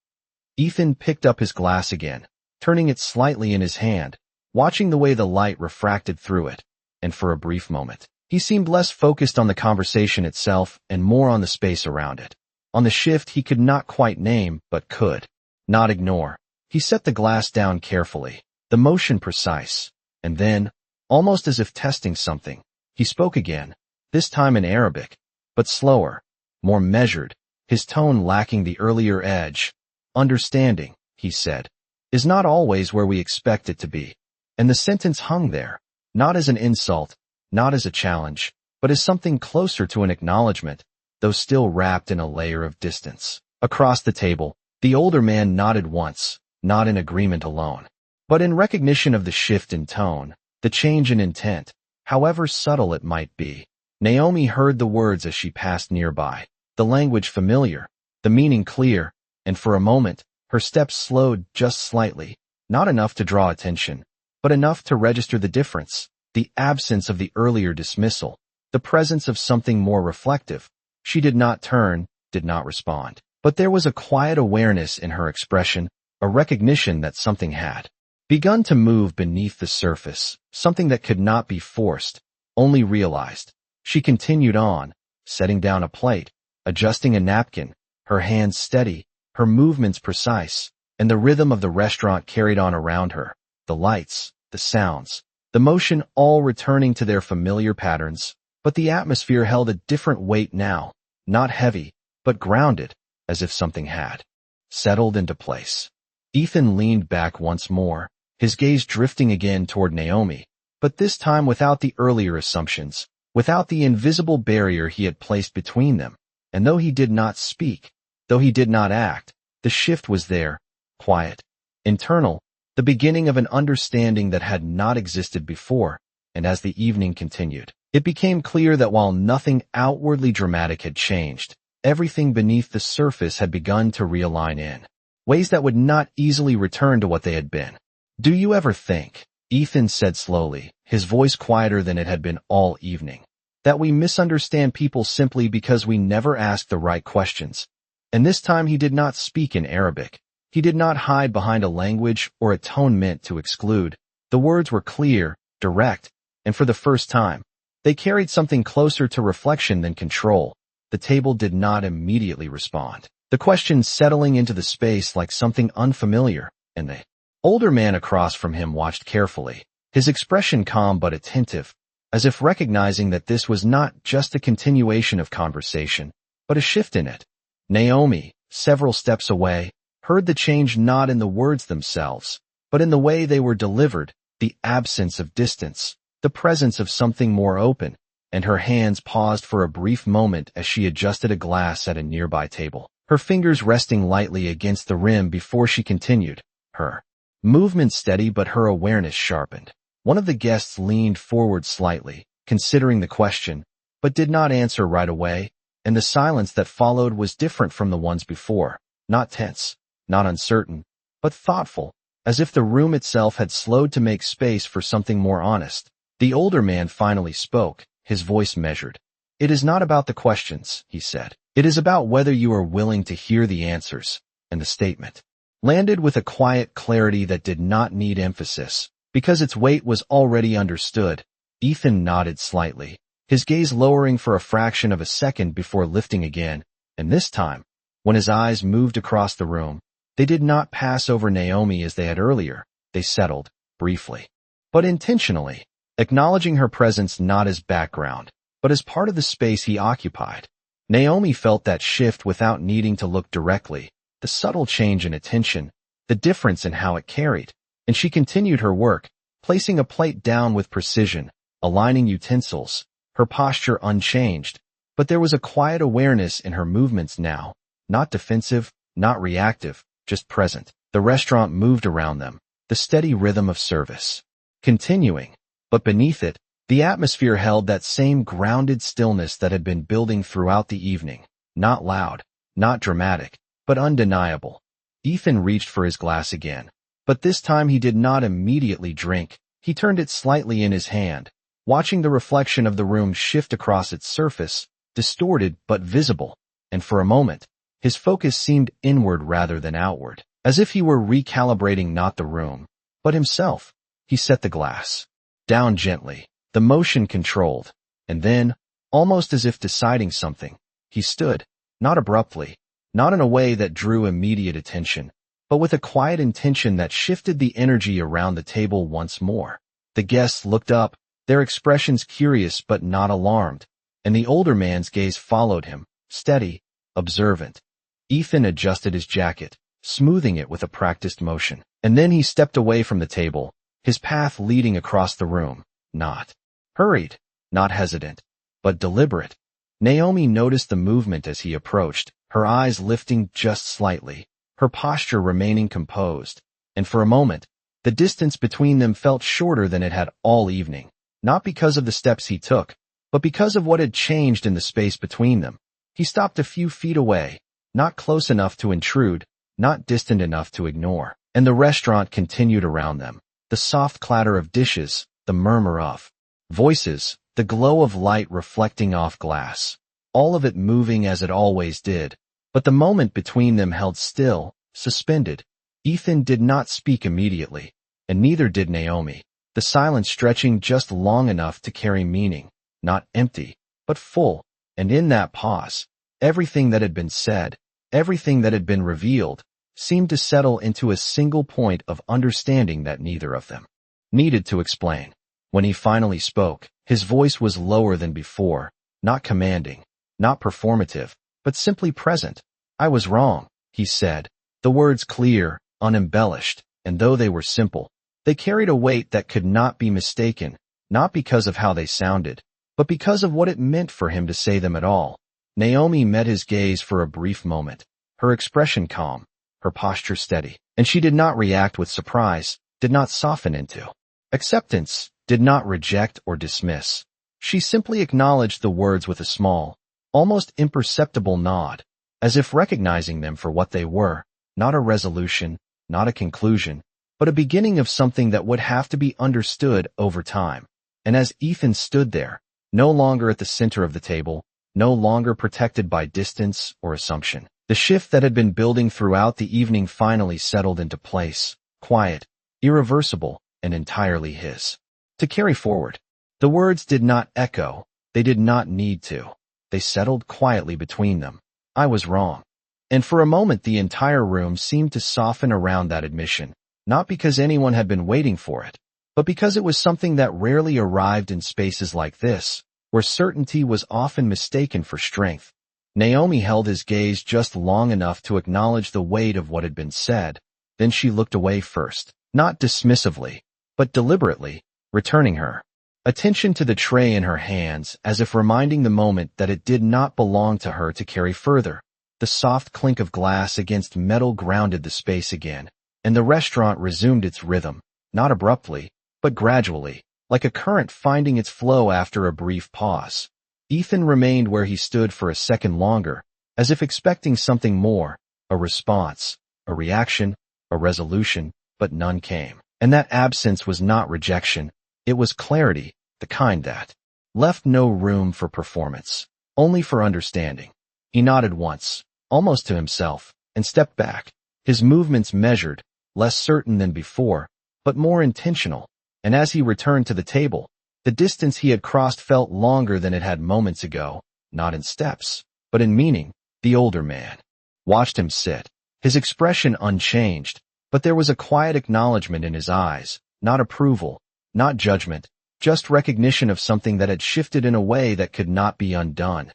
Ethan picked up his glass again, turning it slightly in his hand, watching the way the light refracted through it, and for a brief moment, he seemed less focused on the conversation itself and more on the space around it. On the shift he could not quite name, but could not ignore. He set the glass down carefully, the motion precise, and then, almost as if testing something, he spoke again, this time in Arabic, but slower, more measured, his tone lacking the earlier edge. "Understanding," he said, "is not always where we expect it to be." And the sentence hung there, not as an insult, not as a challenge, but as something closer to an acknowledgement, though still wrapped in a layer of distance. Across the table, the older man nodded once, not in agreement alone, but in recognition of the shift in tone, the change in intent, however subtle it might be. Naomi heard the words as she passed nearby, the language familiar, the meaning clear, and for a moment, her steps slowed just slightly, not enough to draw attention, but enough to register the difference, the absence of the earlier dismissal, the presence of something more reflective. She did not turn, did not respond, but there was a quiet awareness in her expression, a recognition that something had begun to move beneath the surface, something that could not be forced, only realized. She continued on, setting down a plate, adjusting a napkin, her hands steady, her movements precise, and the rhythm of the restaurant carried on around her, the lights, the sounds, the motion all returning to their familiar patterns, but the atmosphere held a different weight now, not heavy, but grounded, as if something had settled into place. Ethan leaned back once more, his gaze drifting again toward Naomi, but this time without the earlier assumptions, without the invisible barrier he had placed between them, and though he did not speak, though he did not act, the shift was there, quiet, internal, the beginning of an understanding that had not existed before, and as the evening continued, it became clear that while nothing outwardly dramatic had changed, everything beneath the surface had begun to realign in ways that would not easily return to what they had been. "Do you ever think," Ethan said slowly, his voice quieter than it had been all evening, "that we misunderstand people simply because we never ask the right questions?" And this time he did not speak in Arabic. He did not hide behind a language or a tone meant to exclude. The words were clear, direct, and for the first time, they carried something closer to reflection than control. The table did not immediately respond, the question settling into the space like something unfamiliar, and the older man across from him watched carefully, his expression calm but attentive, as if recognizing that this was not just a continuation of conversation, but a shift in it. Naomi, several steps away, heard the change not in the words themselves, but in the way they were delivered, the absence of distance, the presence of something more open, and her hands paused for a brief moment as she adjusted a glass at a nearby table, her fingers resting lightly against the rim before she continued, her movement steady but her awareness sharpened. One of the guests leaned forward slightly, considering the question, but did not answer right away, and the silence that followed was different from the ones before, not tense, not uncertain, but thoughtful, as if the room itself had slowed to make space for something more honest. The older man finally spoke, his voice measured. "It is not about the questions," he said. "It is about whether you are willing to hear the answers," and the statement landed with a quiet clarity that did not need emphasis, because its weight was already understood. Ethan nodded slightly, his gaze lowering for a fraction of a second before lifting again, and this time, when his eyes moved across the room, they did not pass over Naomi as they had earlier, they settled, briefly, but intentionally, acknowledging her presence not as background, but as part of the space he occupied. Naomi felt that shift without needing to look directly, the subtle change in attention, the difference in how it carried, and she continued her work, placing a plate down with precision, aligning utensils, her posture unchanged, but there was a quiet awareness in her movements now, not defensive, not reactive, just present. The restaurant moved around them, the steady rhythm of service continuing, but beneath it, the atmosphere held that same grounded stillness that had been building throughout the evening, not loud, not dramatic, but undeniable. Ethan reached for his glass again, but this time he did not immediately drink. He turned it slightly in his hand, watching the reflection of the room shift across its surface, distorted but visible, and for a moment, his focus seemed inward rather than outward, as if he were recalibrating not the room, but himself. He set the glass down gently, the motion controlled, and then, almost as if deciding something, he stood, not abruptly, not in a way that drew immediate attention, but with a quiet intention that shifted the energy around the table once more. The guests looked up, their expressions curious but not alarmed, and the older man's gaze followed him, steady, observant. Ethan adjusted his jacket, smoothing it with a practiced motion, and then he stepped away from the table, his path leading across the room, not hurried, not hesitant, but deliberate, Naomi noticed the movement as he approached, her eyes lifting just slightly, her posture remaining composed, and for a moment, the distance between them felt shorter than it had all evening, not because of the steps he took, but because of what had changed in the space between them. He stopped a few feet away, not close enough to intrude, not distant enough to ignore, and the restaurant continued around them. The soft clatter of dishes, the murmur of voices, the glow of light reflecting off glass, all of it moving as it always did, but the moment between them held still, suspended. Ethan did not speak immediately, and neither did Naomi, the silence stretching just long enough to carry meaning, not empty, but full, and in that pause, everything that had been said, everything that had been revealed, seemed to settle into a single point of understanding that neither of them needed to explain. When he finally spoke, his voice was lower than before, not commanding, not performative, but simply present. "I was wrong," he said, the words clear, unembellished, and though they were simple, they carried a weight that could not be mistaken, not because of how they sounded, but because of what it meant for him to say them at all. Naomi met his gaze for a brief moment, her expression calm, her posture steady, and she did not react with surprise, did not soften into acceptance, did not reject or dismiss. She simply acknowledged the words with a small, almost imperceptible nod, as if recognizing them for what they were, not a resolution, not a conclusion, but a beginning of something that would have to be understood over time. And as Ethan stood there, no longer at the center of the table, no longer protected by distance or assumption, the shift that had been building throughout the evening finally settled into place, quiet, irreversible, and entirely his. To carry forward. The words did not echo, they did not need to. They settled quietly between them. "I was wrong." And for a moment the entire room seemed to soften around that admission, not because anyone had been waiting for it, but because it was something that rarely arrived in spaces like this, where certainty was often mistaken for strength. Naomi held his gaze just long enough to acknowledge the weight of what had been said, then she looked away first, not dismissively, but deliberately, returning her attention to the tray in her hands as if reminding the moment that it did not belong to her to carry further. The soft clink of glass against metal grounded the space again, and the restaurant resumed its rhythm, not abruptly, but gradually, like a current finding its flow after a brief pause. Ethan remained where he stood for a second longer, as if expecting something more, a response, a reaction, a resolution, but none came. And that absence was not rejection, it was clarity, the kind that left no room for performance, only for understanding. He nodded once, almost to himself, and stepped back, his movements measured, less certain than before, but more intentional, and as he returned to the table, the distance he had crossed felt longer than it had moments ago, not in steps, but in meaning. The older man watched him sit, his expression unchanged, but there was a quiet acknowledgement in his eyes, not approval, not judgment, just recognition of something that had shifted in a way that could not be undone.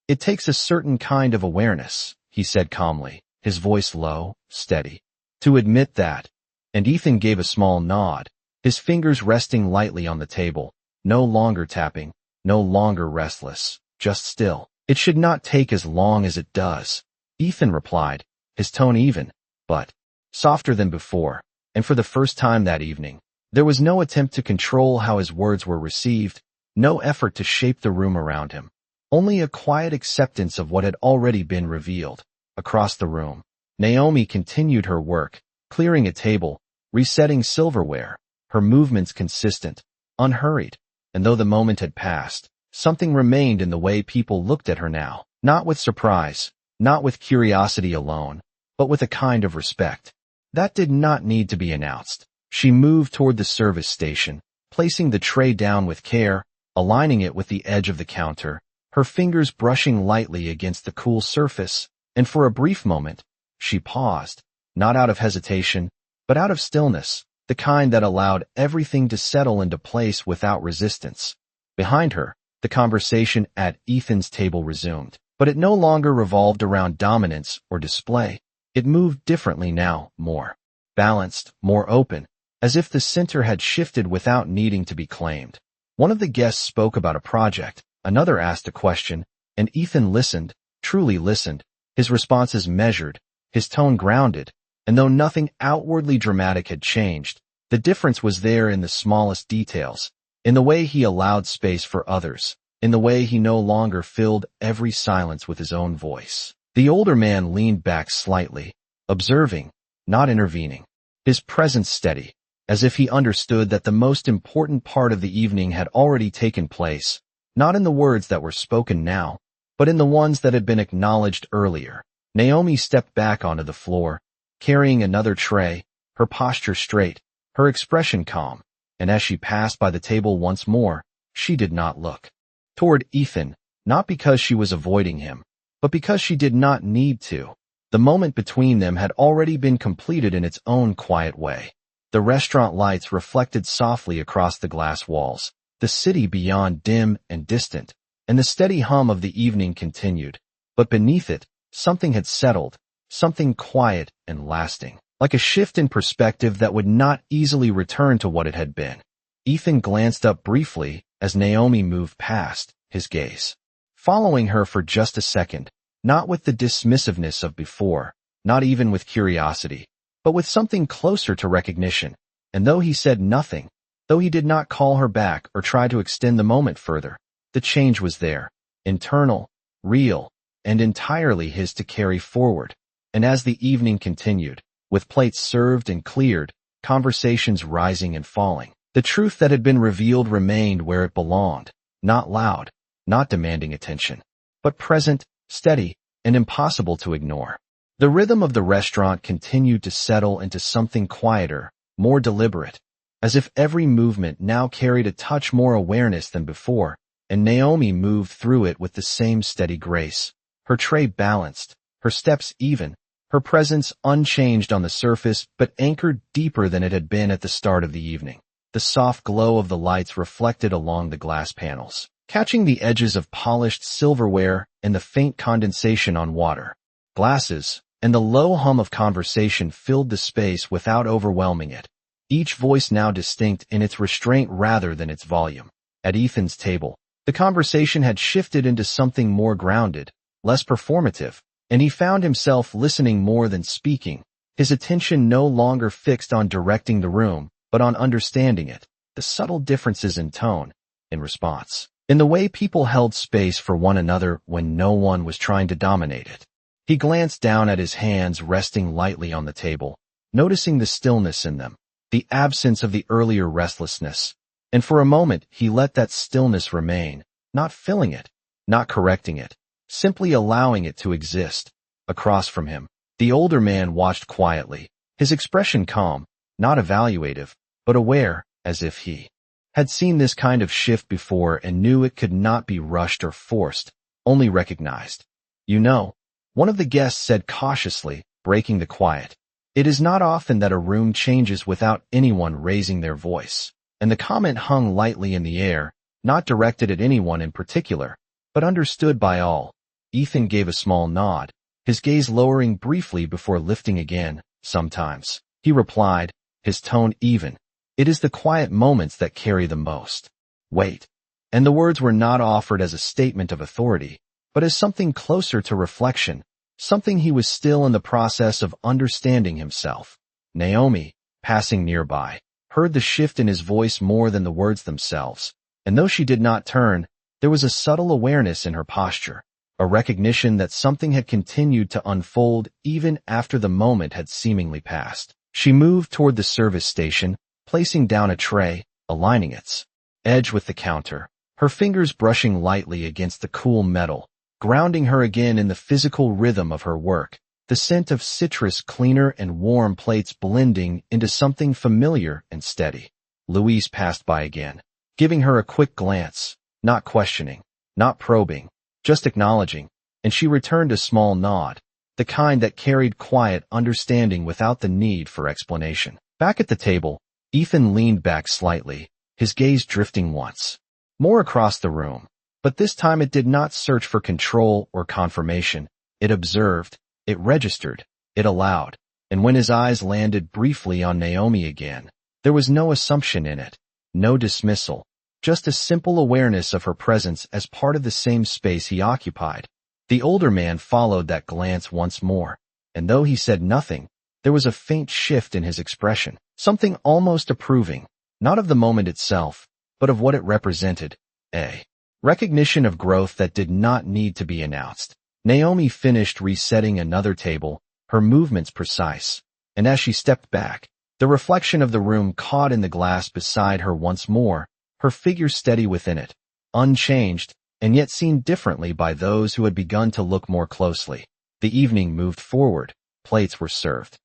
"It takes a certain kind of awareness," he said calmly, his voice low, steady, "to admit that." And Ethan gave a small nod, his fingers resting lightly on the table, no longer tapping, no longer restless, just still. "It should not take as long as it does," Ethan replied, his tone even, but softer than before, and for the first time that evening, there was no attempt to control how his words were received, no effort to shape the room around him, only a quiet acceptance of what had already been revealed. Across the room, Naomi continued her work, clearing a table, resetting silverware, her movements consistent, unhurried, and though the moment had passed, something remained in the way people looked at her now, not with surprise, not with curiosity alone, but with a kind of respect. That did not need to be announced. She moved toward the service station, placing the tray down with care, aligning it with the edge of the counter, her fingers brushing lightly against the cool surface, and for a brief moment, she paused, not out of hesitation, but out of stillness, the kind that allowed everything to settle into place without resistance. Behind her, the conversation at Ethan's table resumed, but it no longer revolved around dominance or display. It moved differently now, more balanced, more open, as if the center had shifted without needing to be claimed. One of the guests spoke about a project, another asked a question, And Ethan listened, truly listened, his responses measured, his tone grounded, and though nothing outwardly dramatic had changed, the difference was there in the smallest details, in the way he allowed space for others, in the way he no longer filled every silence with his own voice. The older man leaned back slightly, observing, not intervening, his presence steady, as if he understood that the most important part of the evening had already taken place, not in the words that were spoken now, but in the ones that had been acknowledged earlier. Naomi stepped back onto the floor, carrying another tray, her posture straight, her expression calm, and as she passed by the table once more, she did not look toward Ethan, not because she was avoiding him, but because she did not need to. The moment between them had already been completed in its own quiet way. The restaurant lights reflected softly across the glass walls, the city beyond dim and distant, and the steady hum of the evening continued. But beneath it, something had settled, something quiet and lasting, like a shift in perspective that would not easily return to what it had been. Ethan glanced up briefly as Naomi moved past, his gaze following her for just a second, not with the dismissiveness of before, not even with curiosity, but with something closer to recognition. And though he said nothing, though he did not call her back or try to extend the moment further, the change was there, internal, real, and entirely his to carry forward. And as the evening continued, with plates served and cleared, conversations rising and falling, the truth that had been revealed remained where it belonged, not loud, not demanding attention, but present, steady, and impossible to ignore. The rhythm of the restaurant continued to settle into something quieter, more deliberate, as if every movement now carried a touch more awareness than before, and Naomi moved through it with the same steady grace, her tray balanced, her steps even, her presence unchanged on the surface but anchored deeper than it had been at the start of the evening. The soft glow of the lights reflected along the glass panels, catching the edges of polished silverware and the faint condensation on water, glasses, and the low hum of conversation filled the space without overwhelming it, each voice now distinct in its restraint rather than its volume. At Ethan's table, the conversation had shifted into something more grounded, less performative, and he found himself listening more than speaking, his attention no longer fixed on directing the room, but on understanding it, the subtle differences in tone, in response, in the way people held space for one another when no one was trying to dominate it. He glanced down at his hands resting lightly on the table, noticing the stillness in them, the absence of the earlier restlessness, and for a moment he let that stillness remain, not filling it, not correcting it, simply allowing it to exist. Across from him, the older man watched quietly, his expression calm, not evaluative, but aware, as if he had seen this kind of shift before and knew it could not be rushed or forced, only recognized. "You know," one of the guests said cautiously, breaking the quiet, "it is not often that a room changes without anyone raising their voice." And the comment hung lightly in the air, not directed at anyone in particular, but understood by all. Ethan gave a small nod, his gaze lowering briefly before lifting again. "Sometimes," he replied, his tone even. "It is the quiet moments that carry the most weight." And the words were not offered as a statement of authority, but as something closer to reflection, something he was still in the process of understanding himself. Naomi, passing nearby, heard the shift in his voice more than the words themselves, and though she did not turn, there was a subtle awareness in her posture, a recognition that something had continued to unfold even after the moment had seemingly passed. She moved toward the service station, placing down a tray, aligning its edge with the counter, her fingers brushing lightly against the cool metal, grounding her again in the physical rhythm of her work, the scent of citrus cleaner and warm plates blending into something familiar and steady. Louise passed by again, giving her a quick glance, not questioning, not probing, just acknowledging, and she returned a small nod, the kind that carried quiet understanding without the need for explanation. Back at the table, Ethan leaned back slightly, his gaze drifting once more across the room, but this time it did not search for control or confirmation. It observed, it registered, it allowed, and when his eyes landed briefly on Naomi again, there was no assumption in it, no dismissal, just a simple awareness of her presence as part of the same space he occupied. The older man followed that glance once more, and though he said nothing, there was a faint shift in his expression, something almost approving, not of the moment itself, but of what it represented, a recognition of growth that did not need to be announced. Naomi finished resetting another table, her movements precise, and as she stepped back, the reflection of the room caught in the glass beside her once more, her figure steady within it, unchanged, and yet seen differently by those who had begun to look more closely. The evening moved forward, plates were served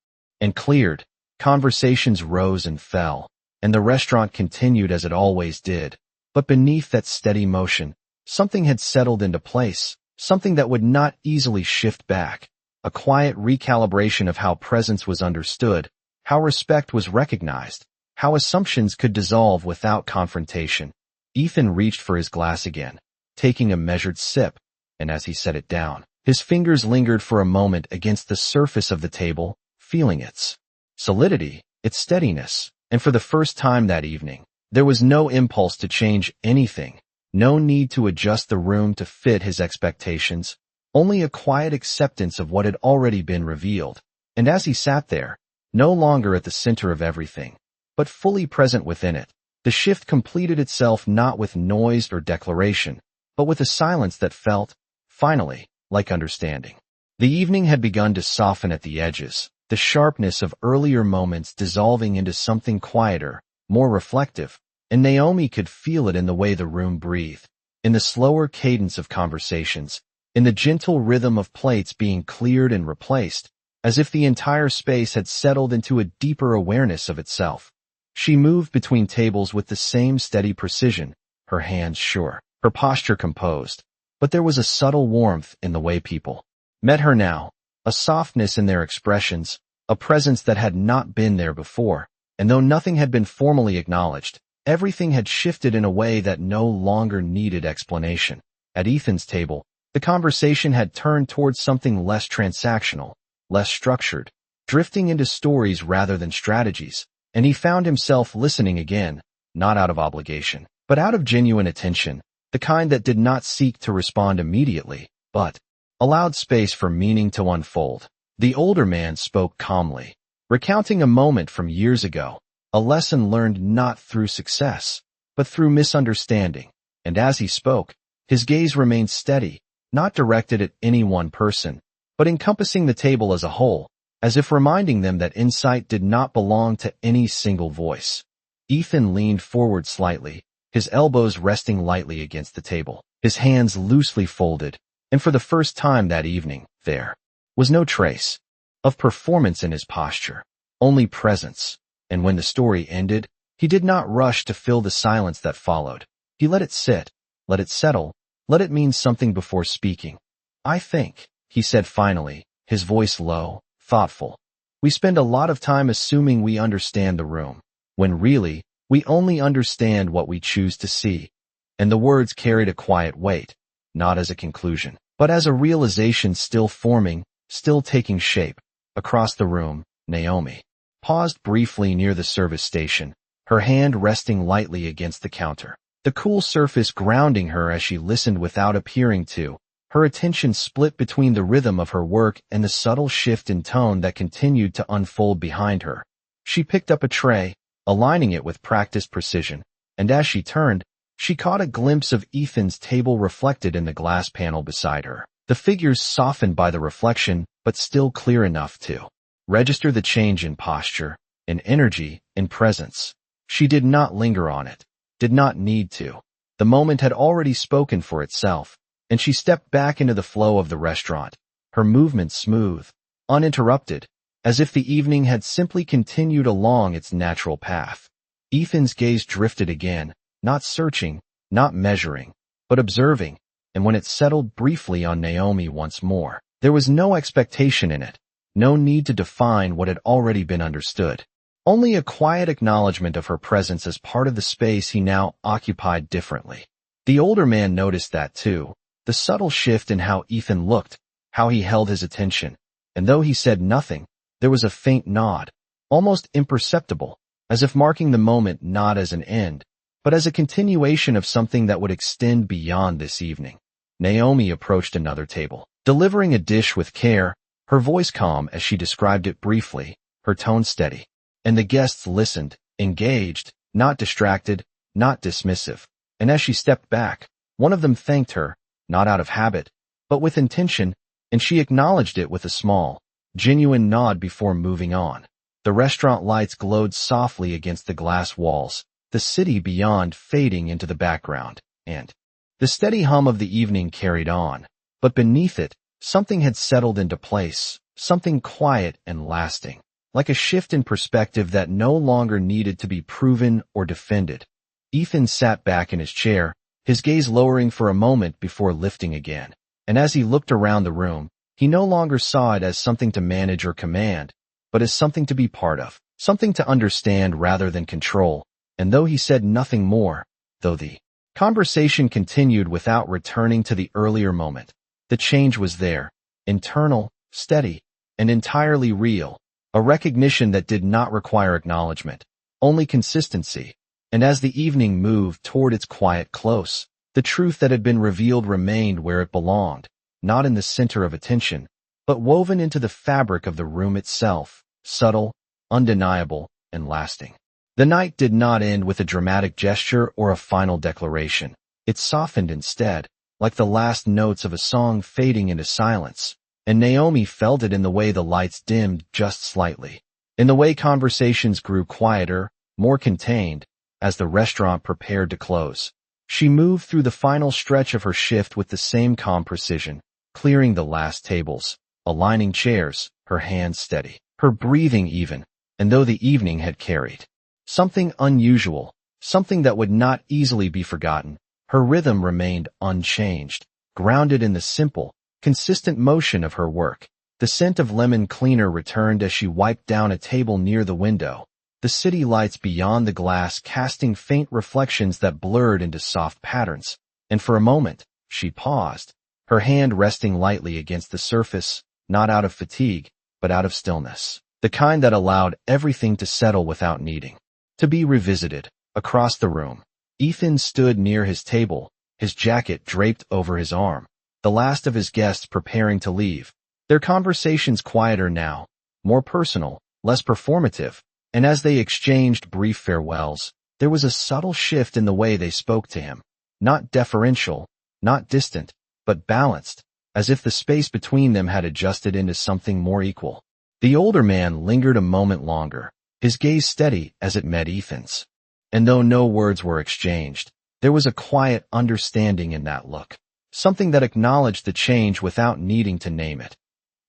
and cleared, conversations rose and fell, and the restaurant continued as it always did. But beneath that steady motion, something had settled into place, something that would not easily shift back, a quiet recalibration of how presence was understood, how respect was recognized, how assumptions could dissolve without confrontation. Ethan reached for his glass again, taking a measured sip, and as he set it down, his fingers lingered for a moment against the surface of the table, feeling its solidity, its steadiness, and for the first time that evening, there was no impulse to change anything, no need to adjust the room to fit his expectations, only a quiet acceptance of what had already been revealed. And as he sat there, no longer at the center of everything, but fully present within it, the shift completed itself not with noise or declaration, but with a silence that felt, finally, like understanding. The evening had begun to soften at the edges, the sharpness of earlier moments dissolving into something quieter, more reflective, and Naomi could feel it in the way the room breathed, in the slower cadence of conversations, in the gentle rhythm of plates being cleared and replaced, as if the entire space had settled into a deeper awareness of itself. She moved between tables with the same steady precision, her hands sure, her posture composed, but there was a subtle warmth in the way people met her now, a softness in their expressions, a presence that had not been there before, and though nothing had been formally acknowledged, everything had shifted in a way that no longer needed explanation. At Ethan's table, the conversation had turned towards something less transactional, less structured, drifting into stories rather than strategies, and he found himself listening again, not out of obligation, but out of genuine attention, the kind that did not seek to respond immediately, but allowed space for meaning to unfold. The older man spoke calmly, recounting a moment from years ago, a lesson learned not through success, but through misunderstanding, and as he spoke, his gaze remained steady, not directed at any one person, but encompassing the table as a whole, as if reminding them that insight did not belong to any single voice. Ethan leaned forward slightly, his elbows resting lightly against the table, his hands loosely folded, and for the first time that evening, there was no trace of performance in his posture, only presence, and when the story ended, he did not rush to fill the silence that followed. He let it sit, let it settle, let it mean something before speaking. "I think," he said finally, his voice low, thoughtful, "we spend a lot of time assuming we understand the room, when really, we only understand what we choose to see." And the words carried a quiet weight, not as a conclusion, but as a realization still forming, still taking shape. Across the room, Naomi paused briefly near the service station, her hand resting lightly against the counter, the cool surface grounding her as she listened without appearing to, her attention split between the rhythm of her work and the subtle shift in tone that continued to unfold behind her. She picked up a tray, aligning it with practiced precision, and as she turned, she caught a glimpse of Ethan's table reflected in the glass panel beside her. The figures softened by the reflection, but still clear enough to register the change in posture, in energy, in presence. She did not linger on it, did not need to. The moment had already spoken for itself, and she stepped back into the flow of the restaurant, her movements smooth, uninterrupted, as if the evening had simply continued along its natural path. Ethan's gaze drifted again, not searching, not measuring, but observing, and when it settled briefly on Naomi once more, there was no expectation in it, no need to define what had already been understood. Only a quiet acknowledgement of her presence as part of the space he now occupied differently. The older man noticed that too, the subtle shift in how Ethan looked, how he held his attention, and though he said nothing, there was a faint nod, almost imperceptible, as if marking the moment not as an end, but as a continuation of something that would extend beyond this evening. Naomi approached another table, delivering a dish with care, her voice calm as she described it briefly, her tone steady. And the guests listened, engaged, not distracted, not dismissive. And as she stepped back, one of them thanked her, not out of habit, but with intention, and she acknowledged it with a small, genuine nod before moving on. The restaurant lights glowed softly against the glass walls, the city beyond fading into the background, and the steady hum of the evening carried on. But beneath it, something had settled into place, something quiet and lasting, like a shift in perspective that no longer needed to be proven or defended. Ethan sat back in his chair, his gaze lowering for a moment before lifting again. And as he looked around the room, he no longer saw it as something to manage or command, but as something to be part of, something to understand rather than control. And though he said nothing more, though the conversation continued without returning to the earlier moment, the change was there, internal, steady, and entirely real, a recognition that did not require acknowledgement, only consistency. And as the evening moved toward its quiet close, the truth that had been revealed remained where it belonged, not in the center of attention, but woven into the fabric of the room itself, subtle, undeniable, and lasting. The night did not end with a dramatic gesture or a final declaration. It softened instead, like the last notes of a song fading into silence, and Naomi felt it in the way the lights dimmed just slightly, in the way conversations grew quieter, more contained, as the restaurant prepared to close. She moved through the final stretch of her shift with the same calm precision, clearing the last tables, aligning chairs, her hands steady, her breathing even, and though the evening had carried something unusual, something that would not easily be forgotten, her rhythm remained unchanged, grounded in the simple, consistent motion of her work. The scent of lemon cleaner returned as she wiped down a table near the window, the city lights beyond the glass casting faint reflections that blurred into soft patterns. And for a moment, she paused, her hand resting lightly against the surface, not out of fatigue, but out of stillness, the kind that allowed everything to settle without needing to be revisited. Across the room, Ethan stood near his table, his jacket draped over his arm, the last of his guests preparing to leave. Their conversations quieter now, more personal, less performative, and as they exchanged brief farewells, there was a subtle shift in the way they spoke to him, not deferential, not distant, but balanced, as if the space between them had adjusted into something more equal. The older man lingered a moment longer, his gaze steady as it met Ethan's. And though no words were exchanged, there was a quiet understanding in that look, something that acknowledged the change without needing to name it.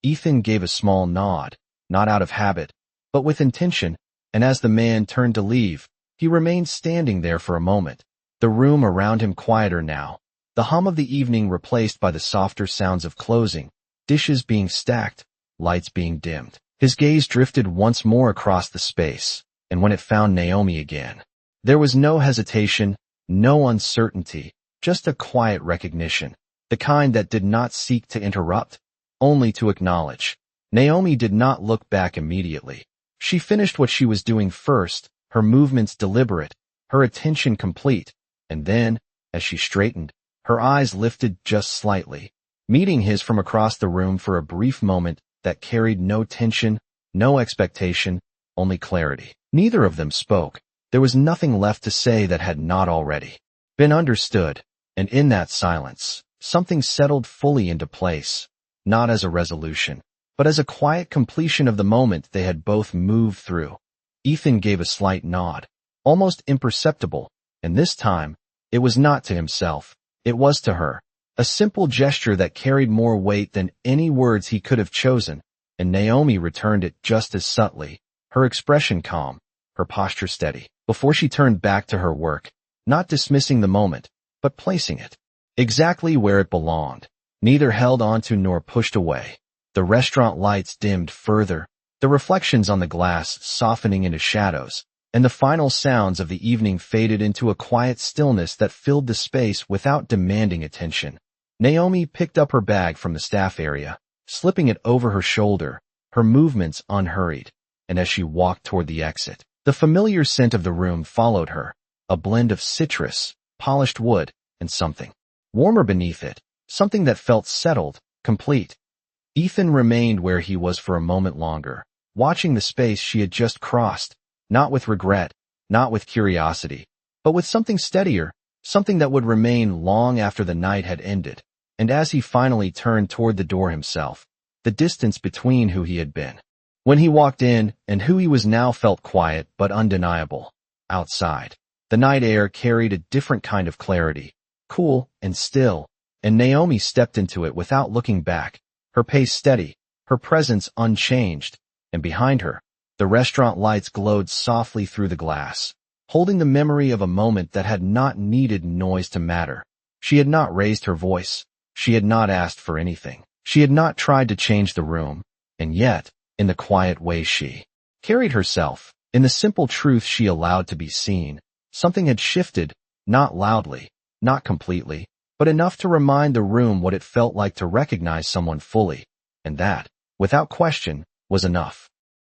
Ethan gave a small nod, not out of habit, but with intention, and as the man turned to leave, he remained standing there for a moment, the room around him quieter now, the hum of the evening replaced by the softer sounds of closing, dishes being stacked, lights being dimmed. His gaze drifted once more across the space, and when it found Naomi again, there was no hesitation, no uncertainty, just a quiet recognition, the kind that did not seek to interrupt, only to acknowledge. Naomi did not look back immediately. She finished what she was doing first, her movements deliberate, her attention complete, and then, as she straightened, her eyes lifted just slightly, meeting his from across the room for a brief moment that carried no tension, no expectation, only clarity. Neither of them spoke. There was nothing left to say that had not already been understood, and in that silence, something settled fully into place, not as a resolution, but as a quiet completion of the moment they had both moved through. Ethan gave a slight nod, almost imperceptible, and this time, it was not to himself, it was to her. A simple gesture that carried more weight than any words he could have chosen, and Naomi returned it just as subtly, her expression calm, her posture steady, before she turned back to her work, not dismissing the moment, but placing it exactly where it belonged, neither held onto nor pushed away. The restaurant lights dimmed further, the reflections on the glass softening into shadows, and the final sounds of the evening faded into a quiet stillness that filled the space without demanding attention. Naomi picked up her bag from the staff area, slipping it over her shoulder, her movements unhurried, and as she walked toward the exit, the familiar scent of the room followed her, a blend of citrus, polished wood, and something warmer beneath it, something that felt settled, complete. Ethan remained where he was for a moment longer, watching the space she had just crossed, not with regret, not with curiosity, but with something steadier, something that would remain long after the night had ended. And as he finally turned toward the door himself, the distance between who he had been when he walked in and who he was now felt quiet but undeniable. Outside, the night air carried a different kind of clarity, cool and still, and Naomi stepped into it without looking back, her pace steady, her presence unchanged, and behind her, the restaurant lights glowed softly through the glass, holding the memory of a moment that had not needed noise to matter. She had not raised her voice, she had not asked for anything, she had not tried to change the room, and yet, in the quiet way she carried herself, in the simple truth she allowed to be seen, something had shifted, not loudly, not completely, but enough to remind the room what it felt like to recognize someone fully, and that, without question, was enough.